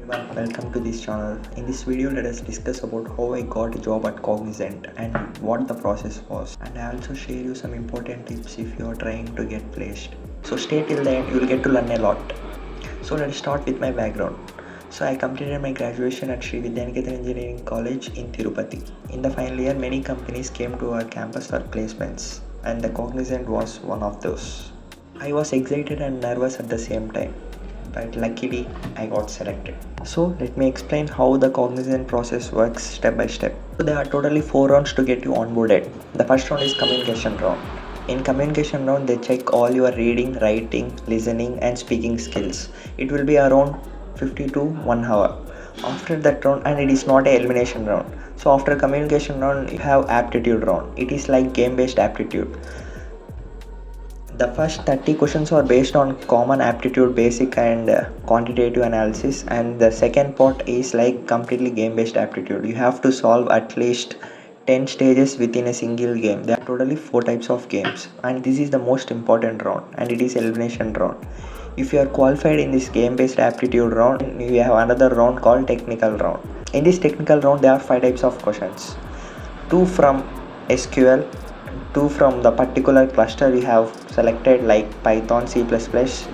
Everyone, welcome to this channel. In this video, let us discuss about how I got a job at Cognizant and what the process was. And I also share you some important tips if you are trying to get placed. So stay till the end, you will get to learn a lot. So let's start with my background. So I completed my graduation at Sri Vidyaniketan Engineering College in Tirupati. In the final year, many companies came to our campus for placements, and the Cognizant was one of those. I was excited and nervous at the same time, but luckily I got selected. So let me explain how the Cognizant process works step by step. So there are totally 4 rounds to get you onboarded. The first round is communication round. In communication round, they check all your reading, writing, listening and speaking skills. It will be around 50 to 1 hour. After that round, and it is not a elimination round. So after communication round, you have aptitude round. It is like game based aptitude. The first 30 questions are based on common aptitude, basic and quantitative analysis, and the second part is like completely game based aptitude. You have to solve at least 10 stages within a single game. There are totally 4 types of games, and this is the most important round, and it is elimination round. If you are qualified in this game based aptitude round, you have another round called technical round. In this technical round, there are 5 types of questions: 2 from SQL, 2 from the particular cluster you have selected like Python, C++,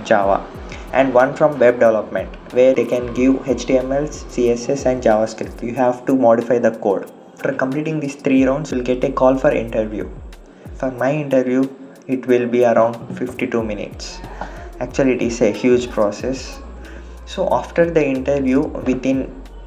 Java, and 1 from web development where they can give HTML, CSS and JavaScript. You have to modify the code. After completing these 3 rounds, you'll get a call for interview. For my interview, it will be around 52 minutes. Actually, it is a huge process. So after the interview, within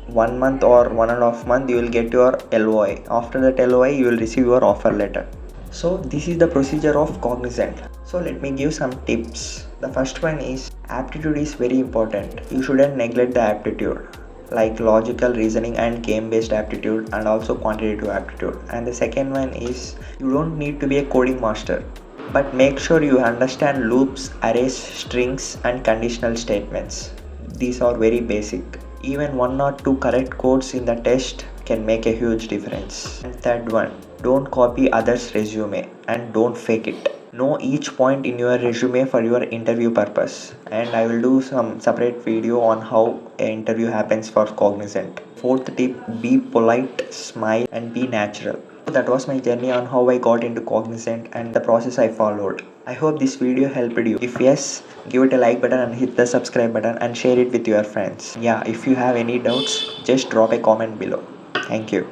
1 month or 1.5 months, you will get your LOI. After that LOI, you will receive your offer letter. So this is the procedure of Cognizant. So let me give some tips. The first one is aptitude is very important. You shouldn't neglect the aptitude like logical reasoning and game based aptitude and also quantitative aptitude. And the second one is you don't need to be a coding master, but make sure you understand loops, arrays, strings and conditional statements. These are very basic. Even 1 or 2 correct codes in the test can make a huge difference. And third one, don't copy others' resume and don't fake it. Know each point in your resume for your interview purpose. And I will do some separate video on how an interview happens for Cognizant. Fourth tip, be polite, smile and be natural. That was my journey on how I got into Cognizant and the process I followed. I hope this video helped you. If yes, give it a like button and hit the subscribe button and share it with your friends. Yeah, if you have any doubts, just drop a comment below. Thank you.